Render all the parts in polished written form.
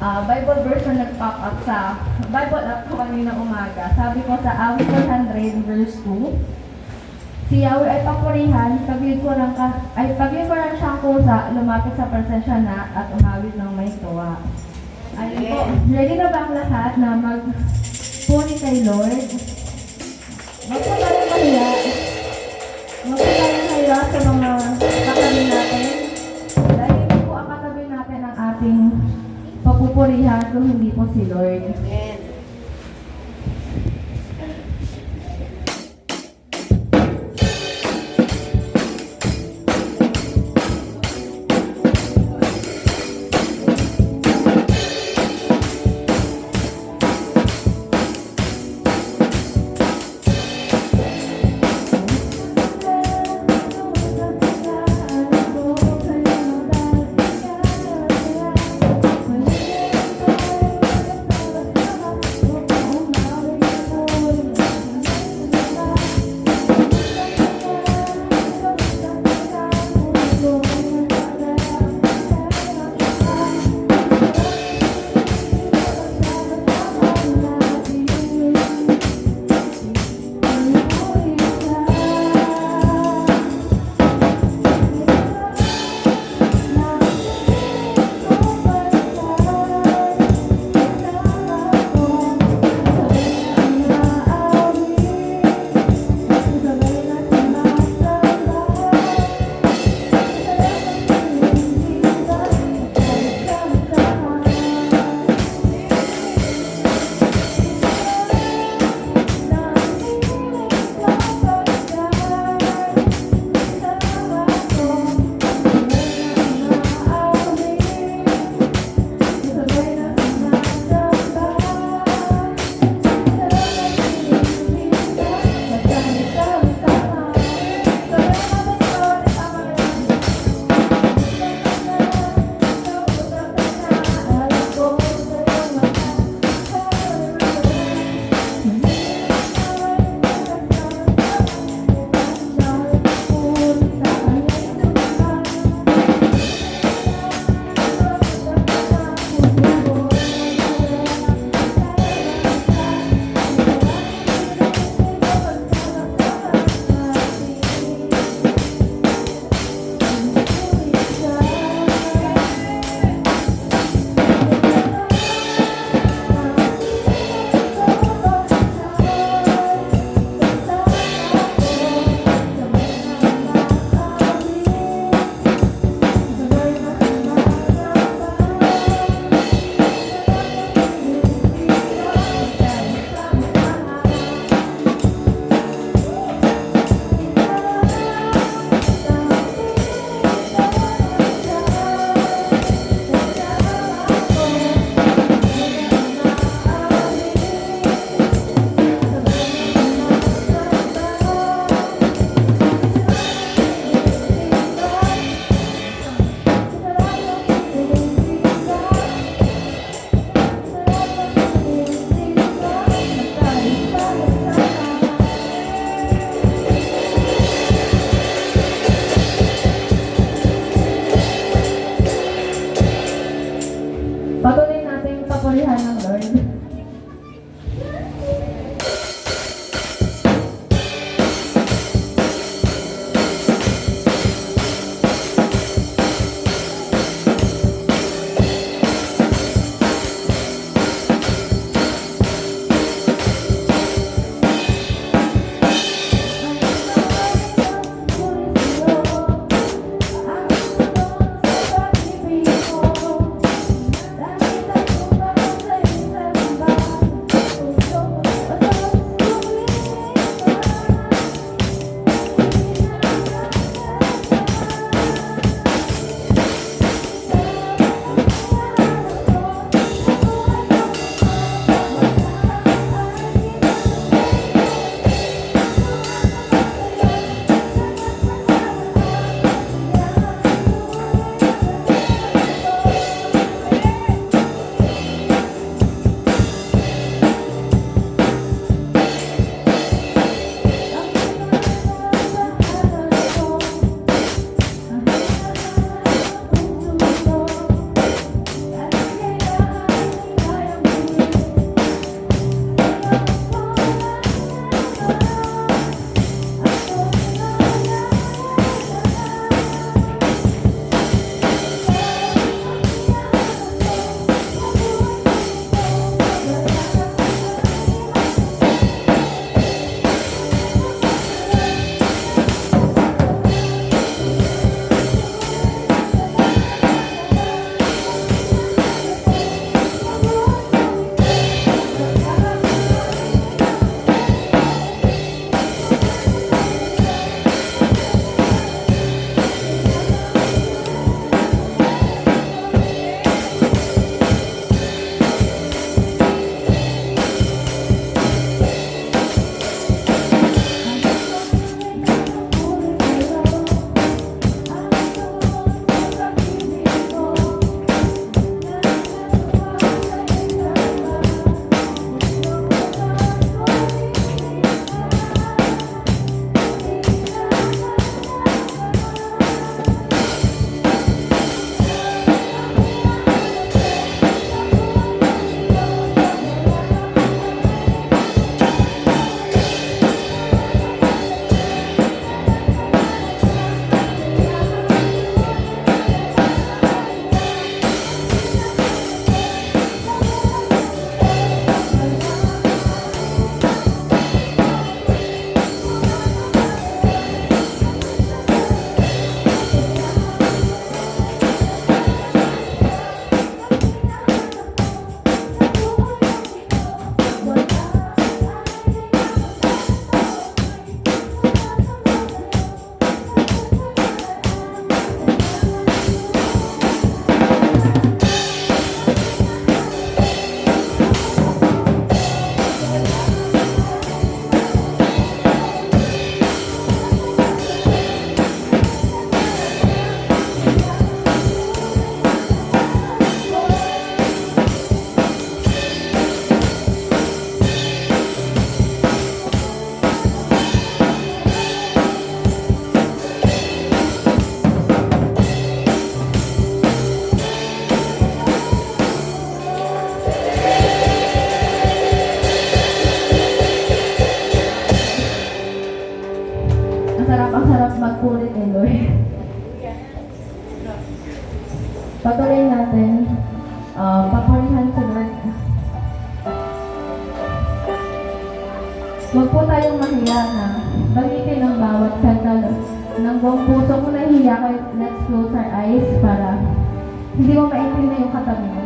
Bible verse na nag-pop up sa Bible app ko kanina umaga. Sabi ko sa Awit 100 verse 2, si Yahweh ay papurihan, pagawid ko ng siyang kusa, lumapit sa presensya na at umawit ng may tuwa. Ayun po, ready na ba ang lahat na magpuri kay Lord? Magpatalang kahiya. Magpatalang kahiya sa mga katabi natin. Dahil ito po ang katabi natin ang ating pagpupurihan kung hindi po si Lord. Amen. Patuloy natin papurihan ng Lord. Dahil patuloy natin papurihan si Lord. Huwag po tayong mahiya na balikin ang bawat kanta ng buong puso. Kung nahihiya kayo, let's close our eyes para hindi mo maintindihan yung katabi mo.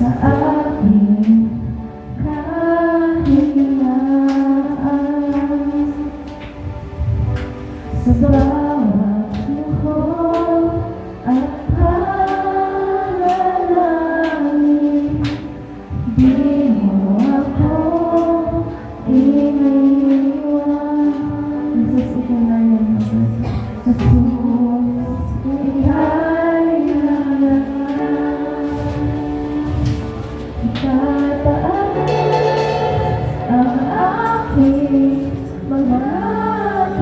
Sa aking kahinaan, sa bawat luho at panalangin, di mo ako iniwan. Jesus, ikaw na yan, Lord. Jesus, ika'y itataas ang aking mga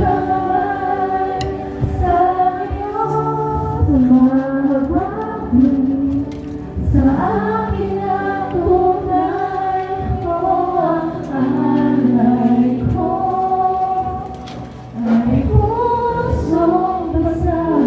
kamay sa iyong lumahabagi, sa akin ang tunay mo. Ang alay ko ay pusong basag.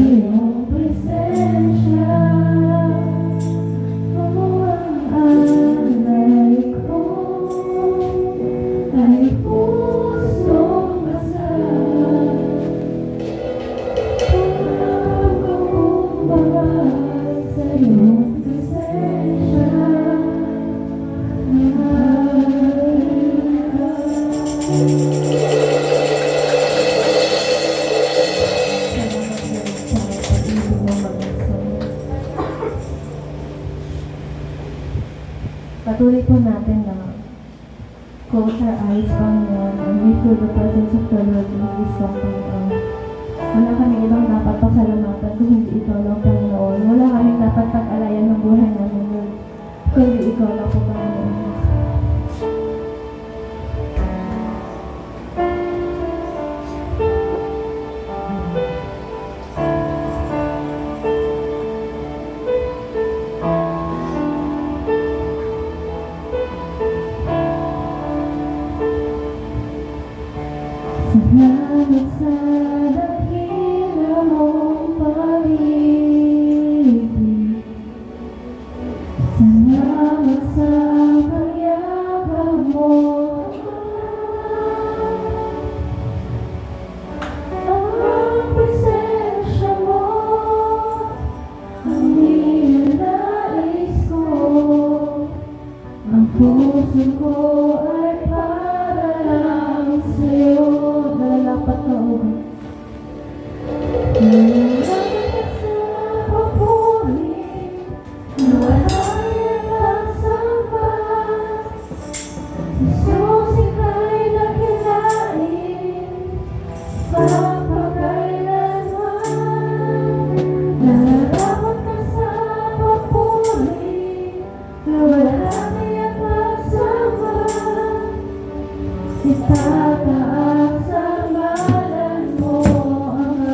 iyong presensya, ang alay ko ay pusong basag. Pagkukumbagay sa iyong presensya, patuloy po natin na close our eyes, Panginoon, and we feel the presence of the Lord in this song, Panginoon. Wala kaming ibang dapat pasalamatan kung hindi ikaw lang, Panginoon. Wala kaming dapat pag-alayan ng buhay namin, Lord, kundi ikaw lang po, Panginoon. Salamat sa dakila mong pag-ibig. Salamat sa pagyakap mo. Ang presensya mo, ang ninanais ko. Ang puso ko ay para lang sa'yo. Nalalapat ka o ba? Nalalapat sa papuri, nawalay ang pagsamba. Jesus, ika'y nakilain, papagkailanman. Nalalapat ka sa papuri, nawalay ang pagsamba. Itataas ang ngalan mo, Ama.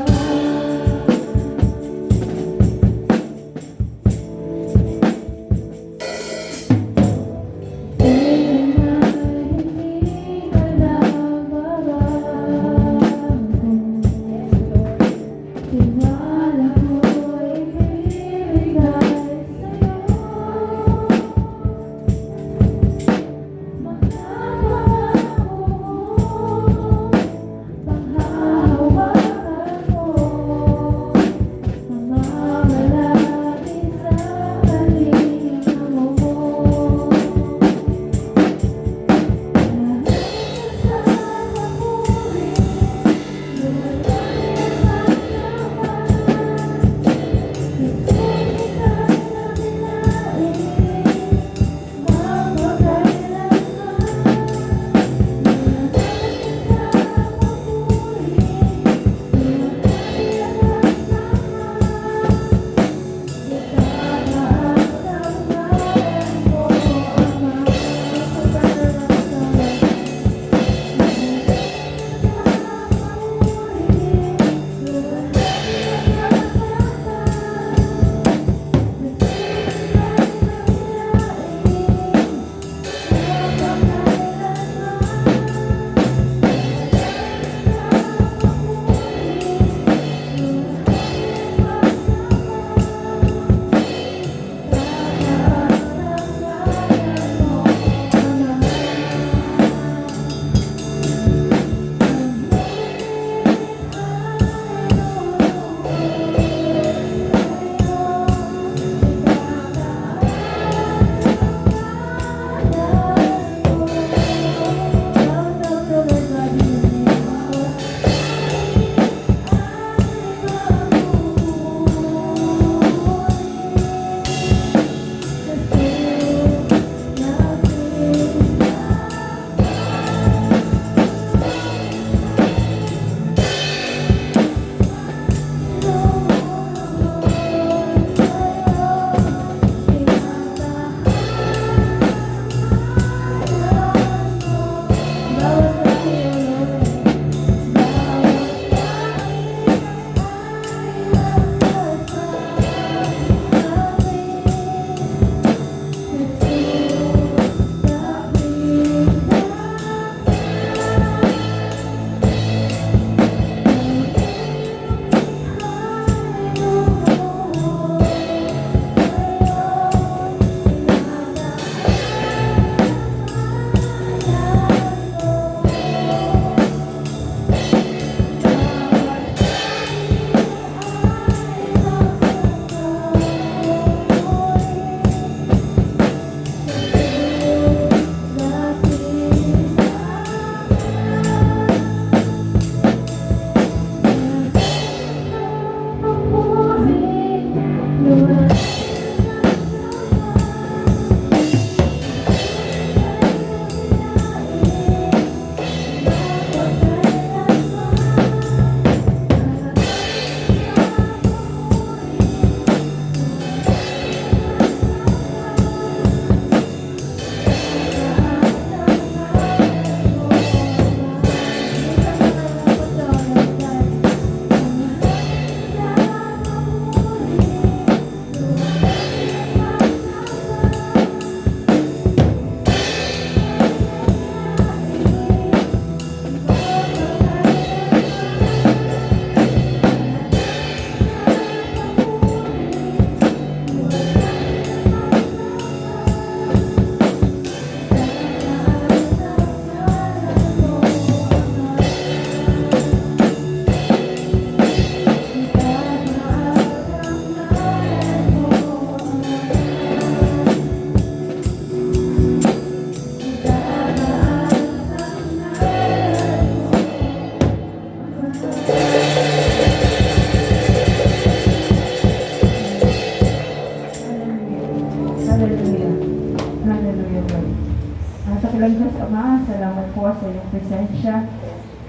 aming Diyos Ama, salamat po sa iyong presensya.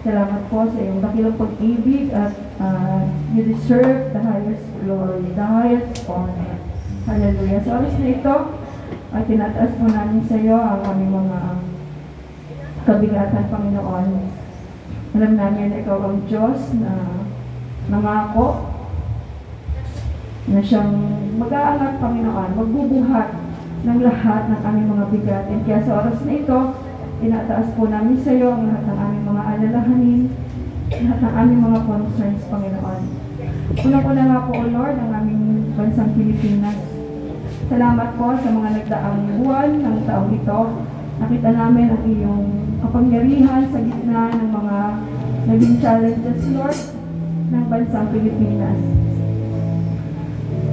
Salamat po sa iyong dakilang pag-ibig at you deserve the highest glory, the highest honor. Hallelujah. Sa oras na ito, ay tinataas po namin sa iyo ang aming mga kabigatan, Panginoon. Alam namin na ikaw ang Diyos na nangako na siyang mag-aangat, Panginoon, magbubuhat ng lahat ng aming mga bigatin. Kaya sa oras na ito, tinataas po namin sa iyo ang lahat ng aming mga alalahanin, lahat ng aming mga concerns, Panginoon. Una-una nga po, O Lord, ang aming bansang Pilipinas. Salamat po sa mga nagdaang buwan ng taong ito. Nakita namin ang iyong kapangyarihan sa gitna ng mga naging challenges, Lord, ng bansang Pilipinas.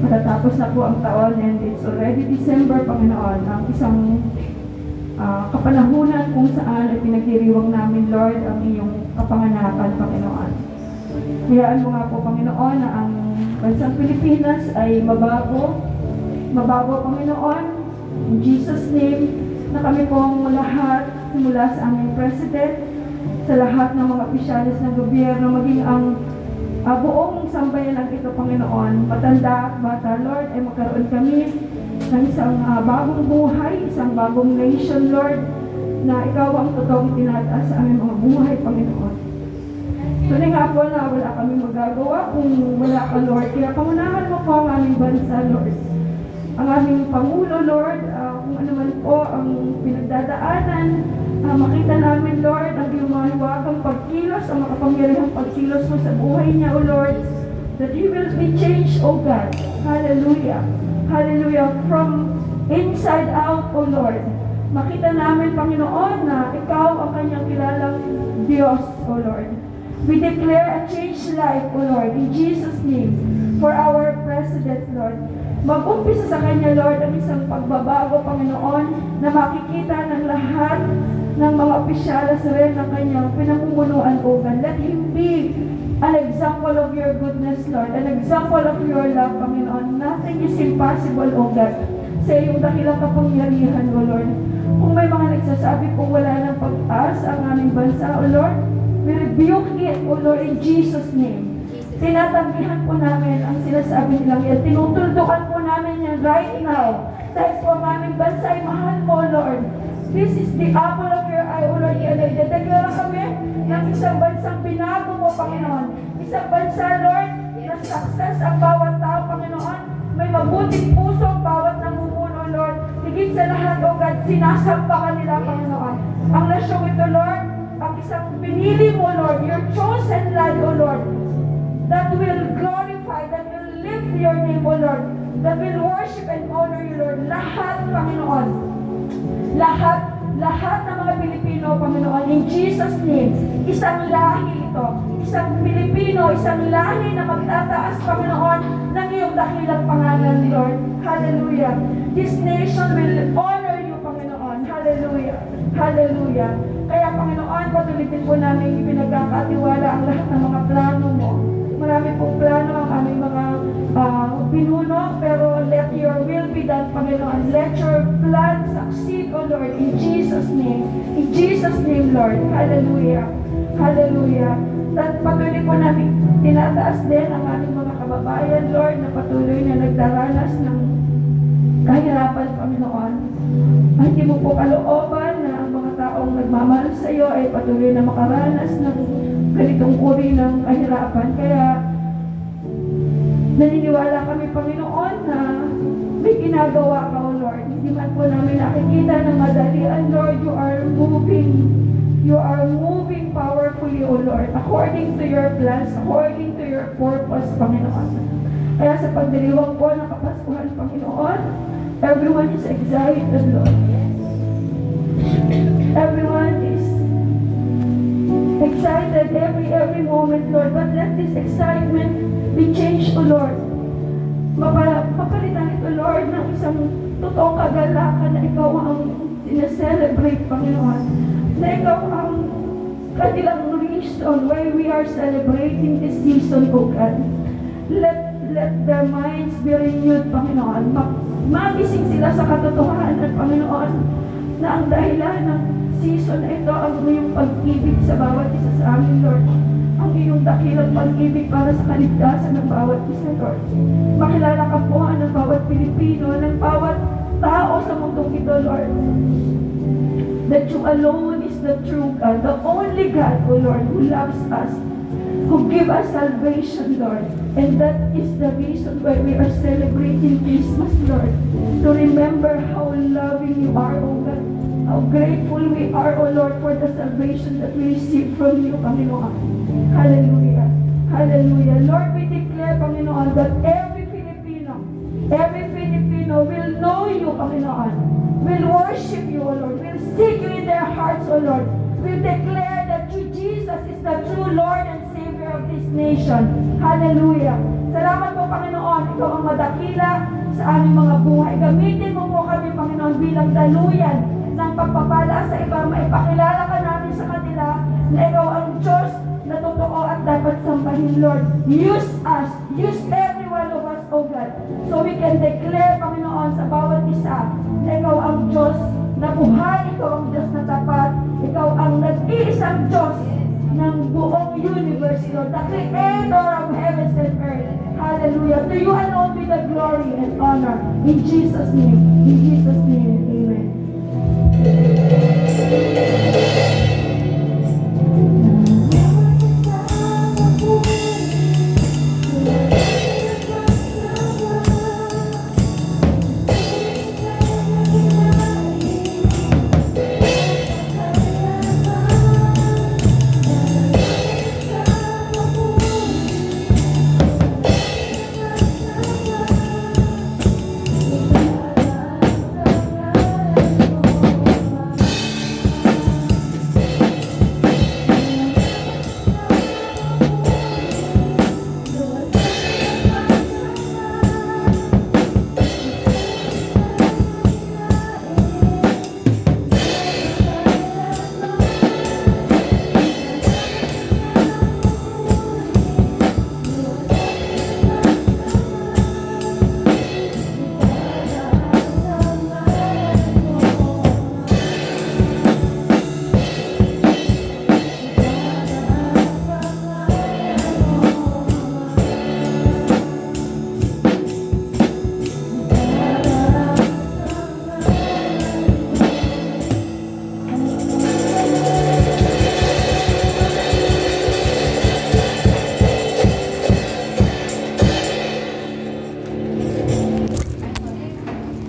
Matatapos na po ang taon and it's already December, Panginoon, ang isang kapanahunan kung saan ay pinagdiriwang namin, Lord, ang iyong kapanganakan, Panginoon. Hayaan mo nga po, Panginoon, na ang bansang Pilipinas ay mabago, Panginoon, in Jesus' name, na kami pong lahat, simula sa aming President, sa lahat ng mga opisyalis ng gobyerno, maging ang buong sambayanan ito, Panginoon, matanda, bata, Lord, ay magkaroon kami ng isang bagong buhay, isang bagong nation, Lord, na ikaw ang totoong tinataas sa aming mga buhay, Panginoon. Tunay nga po na wala kami magagawa kung wala ka, Lord. Kaya pangunahan mo po ang aming bansa, Lord. Ang aming Pangulo, Lord, kung ano man po ang pinagdadaanan, makita namin, Lord, ang iyong mga hiwagang pagkilos, ang makapangyarihang pagkilos mo sa buhay niya, O Lord, that He will be changed, O God. Hallelujah. Hallelujah. From inside out, O Lord, makita namin, Panginoon, na ikaw ang kanyang kilalang Diyos, O Lord. We declare a changed life, O Lord, in Jesus' name, for our President, Lord. Mag-umpisa sa kanya, Lord, ang isang pagbabago, Panginoon, na makikita ng lahat ng mga opisyalis rin ng kanyang pinamumunuan, O God. Let Him be an example of your goodness, Lord, an example of your love, Panginoon. Nothing is impossible, O God, sa iyong dakilang kapangyarihan, O Lord. Kung may mga nagsasabi kung wala ng pag-asa ang aming bansa, O Lord, we rebuke it, O Lord, in Jesus' name. Tinatanggihan po namin ang sinasabi nilang yan. Tinutuldukan po namin yan right now. Dahil po ang aming bansa ay mahal mo, Lord. This is the apple of your eye, O Lord. Idedeklara kami ng isang bansang binago mo, Panginoon. Isang bansa, Lord, na success ang bawat tao, Panginoon. May mabuting puso ang bawat namumuno, Lord. Higit sa lahat, O God, sinasampakan nila, Panginoon. Ang nasyong ito, Lord, ang isang pinili mo, Lord, your chosen land, O Lord, that will glorify, that will lift your name, O Lord, that will worship and honor you, Lord. Lahat, Panginoon, lahat ng mga Pilipino, Panginoon, in Jesus' name, isang lahi ito, isang Pilipino, isang lahi na magtataas, Panginoon, ng iyong dakilang pangalan, Lord. Hallelujah. This nation will honor you, Panginoon. Hallelujah. Hallelujah. Kaya, Panginoon, patulitin po namin ipinagkakatiwala ang lahat ng mga plano mo. Marami pong plano ang aming mga pinuno, pero let your will be done, Panginoon. Let your plan succeed, O Lord, in Jesus' name. In Jesus' name, Lord. Hallelujah. Hallelujah. At patuloy po namin tinataas din ang aming mga kababayan, Lord, na patuloy na nagdaranas ng kahirapan, Panginoon. Ay, hindi mo po kalooban na ang mga taong nagmamahal sa iyo ay patuloy na makaranas ng ganitong uri ng kahirapan. Kaya naniniwala kami, Panginoon, na may ginagawa ka, O Lord. Hindi man po namin nakikita ng madalian, Lord. You are moving powerfully, O Lord, according to your plans, according to your purpose, Panginoon. Kaya sa pagdiriwang po ng Kapaskuhan, Panginoon, everyone is excited, Lord. Everyone is excited every moment, Lord. But let this excitement be changed, O Lord. Mapalitan ito, Lord, ng isang totoong kagalakan na ikaw ang sinaselebrate, Panginoon. Na ikaw ang kanilang reason why we are celebrating this season, O God. Let their minds be renewed, Panginoon. Magising sila sa katotohanan, Panginoon, na ang dahilan ng season na ito ang iyong pag-ibig sa bawat isa sa amin, Lord. Ang iyong dakilang pag-ibig para sa kaligtasan ng bawat isa, Lord. Makilala ka po ng bawat Pilipino, ng bawat tao sa mundong ito, Lord. That you alone is the true God, the only God, O Lord, who loves us, who give us salvation, Lord. And that is the reason why we are celebrating Christmas, Lord. To remember how loving you are, O God. How grateful we are, O Lord, for the salvation that we receive from you, Panginoon. Hallelujah. Hallelujah. Lord, we declare, Panginoon, that every Filipino will know you, Panginoon. Will worship you, O Lord. Will seek you in their hearts, O Lord. Will declare that you, Jesus, is the true Lord and Savior of this nation. Hallelujah. Salamat po, Panginoon. Ikaw ang madakila sa aming mga buhay. Gamitin mo po kami, Panginoon, bilang daluyan ng pagpapala sa iba. Maipakilala ka namin sa kanila na ikaw ang Diyos na totoo at dapat sambahin, Lord. Use us. Use every one of us, O God. So we can declare, Panginoon, sa bawat isa na ikaw ang Diyos na buhay, ikaw ang Diyos na tapat, ikaw ang nag-iisang Diyos ng buong universe, Lord, the Creator of heavens and earth. Hallelujah. To you alone be the glory and honor. In Jesus' name. In Jesus' name.